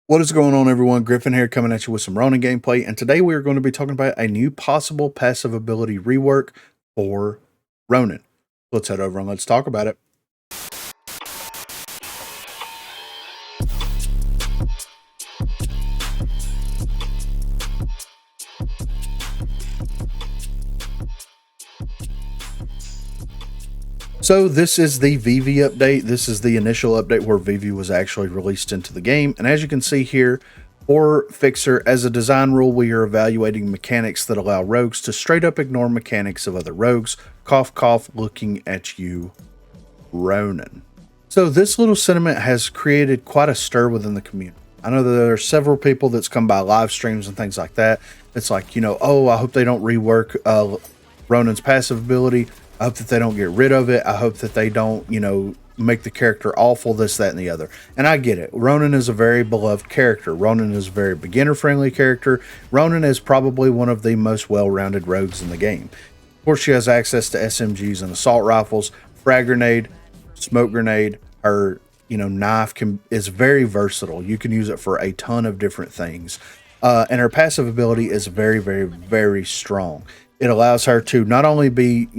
What is going on, everyone? Griffin here, coming at you with some Ronin gameplay, and today we are going to be talking about a new possible passive ability rework for Ronin. Let's head over and let's talk about it. So this is the Vivi update. This is the initial update where Vivi was actually released into the game, and as you can see here, for Fixer, as a design rule, we are evaluating mechanics that allow rogues to straight up ignore mechanics of other rogues. Cough, cough, looking at you, Ronin. So this little sentiment has created quite a stir within the community. I know that there are several people that's come by live streams and things like that. It's like, oh, I hope they don't rework Ronin's passive ability. I hope that they don't get rid of it. I hope that they don't, make the character awful, this, that, and the other. And I get it. Ronin is a very beloved character. Ronin is a very beginner-friendly character. Ronin is probably one of the most well-rounded rogues in the game. Of course, she has access to SMGs and assault rifles, frag grenade, smoke grenade. Her, knife is very versatile. You can use it for a ton of different things. And her passive ability is very, very, very strong. It allows her to not only be,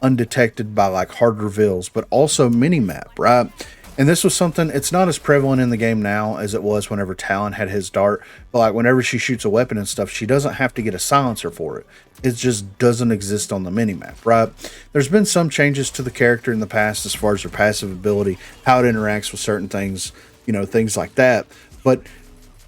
undetected by like hard reveals, but also mini-map, right? And this was something, it's not as prevalent in the game now as it was whenever Talon had his dart. But like whenever she shoots a weapon and stuff, she doesn't have to get a silencer for it. It just doesn't exist on the mini-map, right? There's been some changes to the character in the past as far as her passive ability, how it interacts with certain things, things like that. But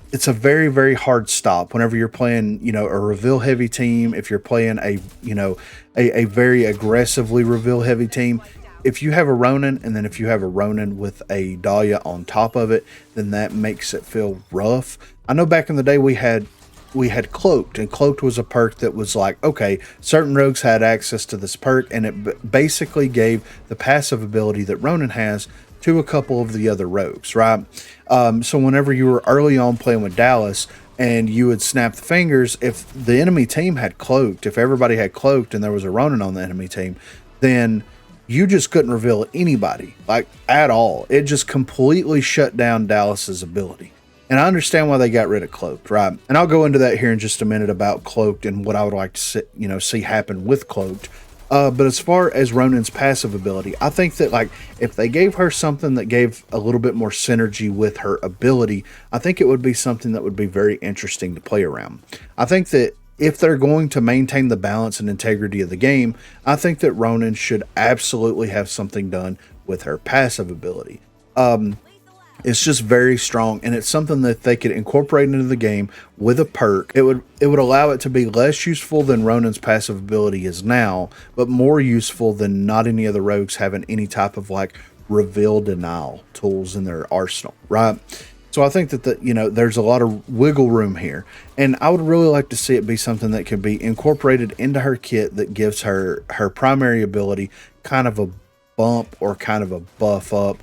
it's a very, very hard stop whenever you're playing, a reveal heavy team. If you're playing a very aggressively reveal heavy team, if you have a Ronin, and then if you have a Ronin with a Dahlia on top of it, then that makes it feel rough. I know back in the day we had Cloaked, and Cloaked was a perk that was like, okay, certain rogues had access to this perk, and it basically gave the passive ability that Ronin has to a couple of the other rogues, right? So whenever you were early on playing with Dallas and you would snap the fingers, if the enemy team had Cloaked, if everybody had Cloaked and there was a Ronin on the enemy team, then you just couldn't reveal anybody, like at all. It just completely shut down Dallas's ability. And I understand why they got rid of Cloaked, right? And I'll go into that here in just a minute about Cloaked and what I would like to see happen with Cloaked. But as far as Ronin's passive ability, I think that like if they gave her something that gave a little bit more synergy with her ability, I think it would be something that would be very interesting to play around. I think that if they're going to maintain the balance and integrity of the game, I think that Ronin should absolutely have something done with her passive ability. It's just very strong, and it's something that they could incorporate into the game with a perk. It would allow it to be less useful than Ronin's passive ability is now, but more useful than not any other rogues having any type of like reveal denial tools in their arsenal, right? So I think that there's a lot of wiggle room here, and I would really like to see it be something that could be incorporated into her kit that gives her primary ability kind of a bump or kind of a buff up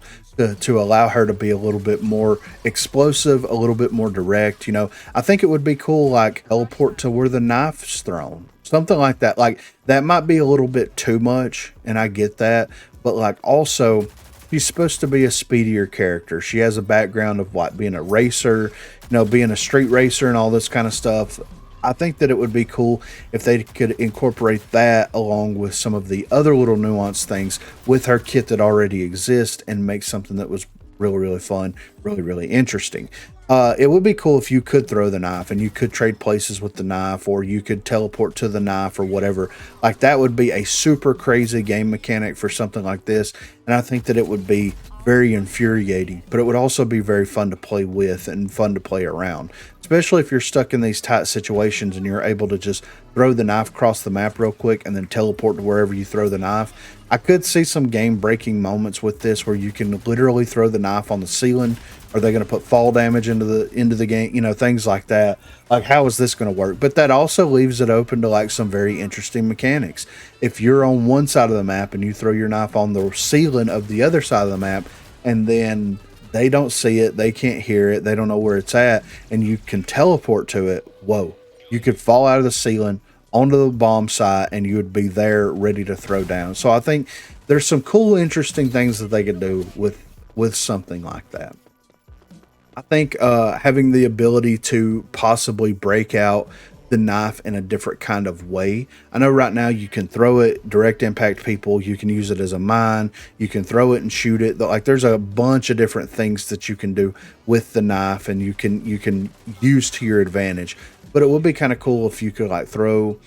to allow her to be a little bit more explosive, a little bit more direct. I think it would be cool, like teleport to where the knife's thrown, something like that. Like that might be a little bit too much, and I get that, but like also she's supposed to be a speedier character. She has a background of what, being a racer, being a street racer and all this kind of stuff. I think that it would be cool if they could incorporate that along with some of the other little nuanced things with her kit that already exists and make something that was really, really fun, really, really interesting. It would be cool if you could throw the knife and you could trade places with the knife, or you could teleport to the knife or whatever. Like that would be a super crazy game mechanic for something like this. And I think that it would be very infuriating, but it would also be very fun to play with and fun to play around, especially if you're stuck in these tight situations and you're able to just throw the knife across the map real quick and then teleport to wherever you throw the knife. I could see some game breaking moments with this where you can literally throw the knife on the ceiling. Are they going to put fall damage into the game? Things like that. Like, how is this going to work? But that also leaves it open to like some very interesting mechanics. If you're on one side of the map and you throw your knife on the ceiling of the other side of the map, and then they don't see it, they can't hear it, they don't know where it's at, and you can teleport to it, whoa. You could fall out of the ceiling onto the bomb site and you would be there ready to throw down. So I think there's some cool, interesting things that they could do with something like that. I think having the ability to possibly break out the knife in a different kind of way. I know right now you can throw it, direct impact people. You can use it as a mine. You can throw it and shoot it. Like there's a bunch of different things that you can do with the knife, and you can use to your advantage. But it would be kind of cool if you could like throw,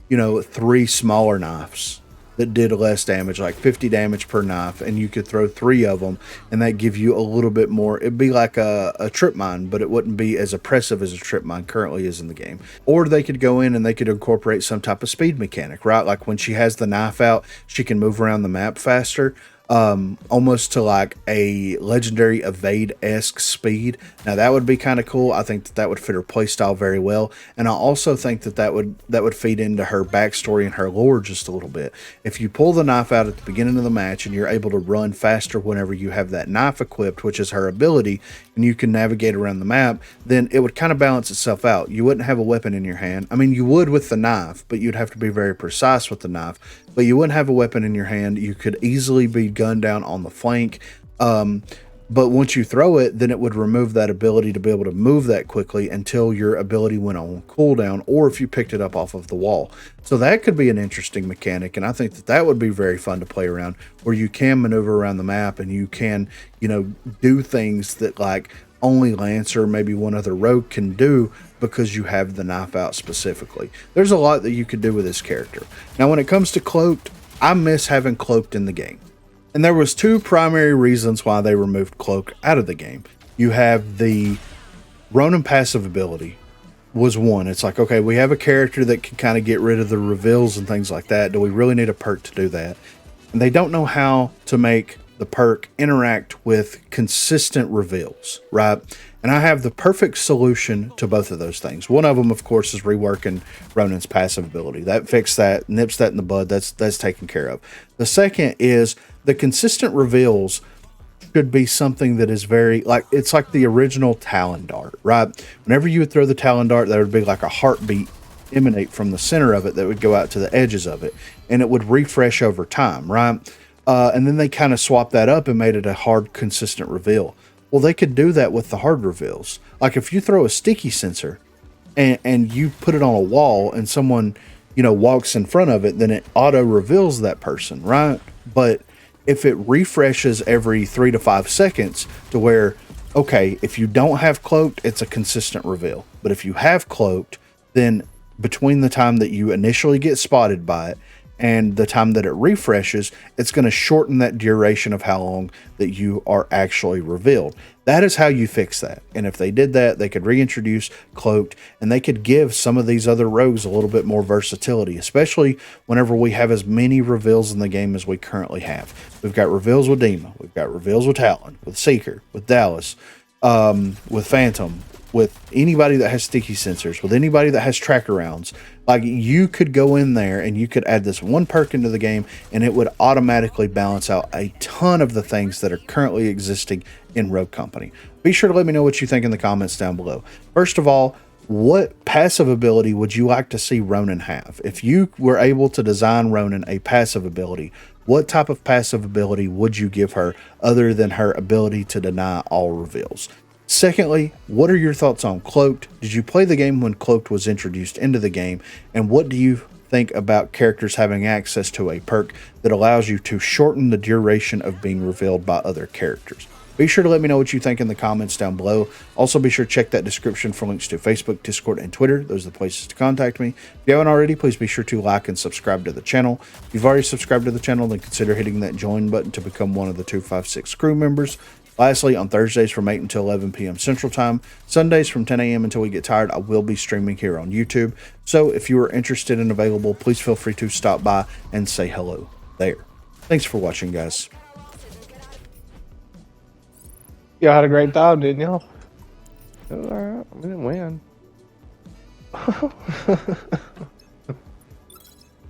3 smaller knives that did less damage, like 50 damage per knife, and you could throw 3 of them, and that give you a little bit more. It'd be like a trip mine, but it wouldn't be as oppressive as a trip mine currently is in the game. Or they could go in and they could incorporate some type of speed mechanic, right? Like when she has the knife out, she can move around the map faster, almost to like a legendary evade-esque speed. Now that would be kind of cool. I think that would fit her playstyle very well, and I also think that would feed into her backstory and her lore just a little bit. If you pull the knife out at the beginning of the match and you're able to run faster whenever you have that knife equipped, which is her ability, and you can navigate around the map, then it would kind of balance itself out. You wouldn't have a weapon in your hand. I mean, you would with the knife, but you'd have to be very precise with the knife. But you wouldn't have a weapon in your hand. You could easily be gunned down on the flank. But once you throw it, then it would remove that ability to be able to move that quickly until your ability went on cooldown, or if you picked it up off of the wall. So that could be an interesting mechanic, and I think that would be very fun to play around, where you can maneuver around the map and you can, do things that like only Lancer, maybe one other rogue can do, because you have the knife out specifically. There's a lot that you could do with this character. Now, when it comes to cloaked, I miss having cloaked in the game. And there was 2 primary reasons why they removed cloaked out of the game. You have the Ronin passive ability was one. It's like, okay, we have a character that can kind of get rid of the reveals and things like that. Do we really need a perk to do that? And they don't know how to make the perk interact with consistent reveals, right? And I have the perfect solution to both of those things. One of them, of course, is reworking Ronin's passive ability. That fixed that, nips that in the bud. That's taken care of. The second is the consistent reveals should be something that is very, like, it's like the original Talon Dart, right? Whenever you would throw the Talon Dart, there would be like a heartbeat emanate from the center of it that would go out to the edges of it, and it would refresh over time, right? And then they kind of swapped that up and made it a hard, consistent reveal. Well, they could do that with the hard reveals. Like if you throw a sticky sensor and you put it on a wall and someone, walks in front of it, then it auto reveals that person, right? But if it refreshes every 3 to 5 seconds to where, okay, if you don't have cloaked, it's a consistent reveal. But if you have cloaked, then between the time that you initially get spotted by it and the time that it refreshes, it's going to shorten that duration of how long that you are actually revealed. That is how you fix that. And if they did that, they could reintroduce cloaked, and they could give some of these other rogues a little bit more versatility, especially whenever we have as many reveals in the game as we currently have. We've got reveals with Dima, we've got reveals with Talon, with Seeker, with Dallas, with Phantom, with anybody that has sticky sensors, with anybody that has tracker rounds. Like, you could go in there and you could add this one perk into the game, and it would automatically balance out a ton of the things that are currently existing in Rogue Company. Be sure to let me know what you think in the comments down below. First of all, what passive ability would you like to see Ronin have? If you were able to design Ronin a passive ability, what type of passive ability would you give her other than her ability to deny all reveals? Secondly, what are your thoughts on Cloaked? Did you play the game when Cloaked was introduced into the game? And what do you think about characters having access to a perk that allows you to shorten the duration of being revealed by other characters? Be sure to let me know what you think in the comments down below. Also, be sure to check that description for links to Facebook, Discord, and Twitter. Those are the places to contact me. If you haven't already, please be sure to like and subscribe to the channel. If you've already subscribed to the channel, then consider hitting that join button to become one of the 256 crew members. Lastly, on Thursdays from 8 until 11 p.m. Central Time, Sundays from 10 a.m. until we get tired, I will be streaming here on YouTube. So if you are interested and available, please feel free to stop by and say hello there. Thanks for watching, guys. Y'all had a great time, didn't y'all? It was alright. We didn't win.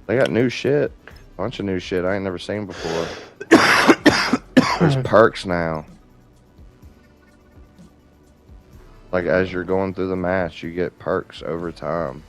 They got new shit. Bunch of new shit I ain't never seen before. There's perks now. Like, as you're going through the match, you get perks over time.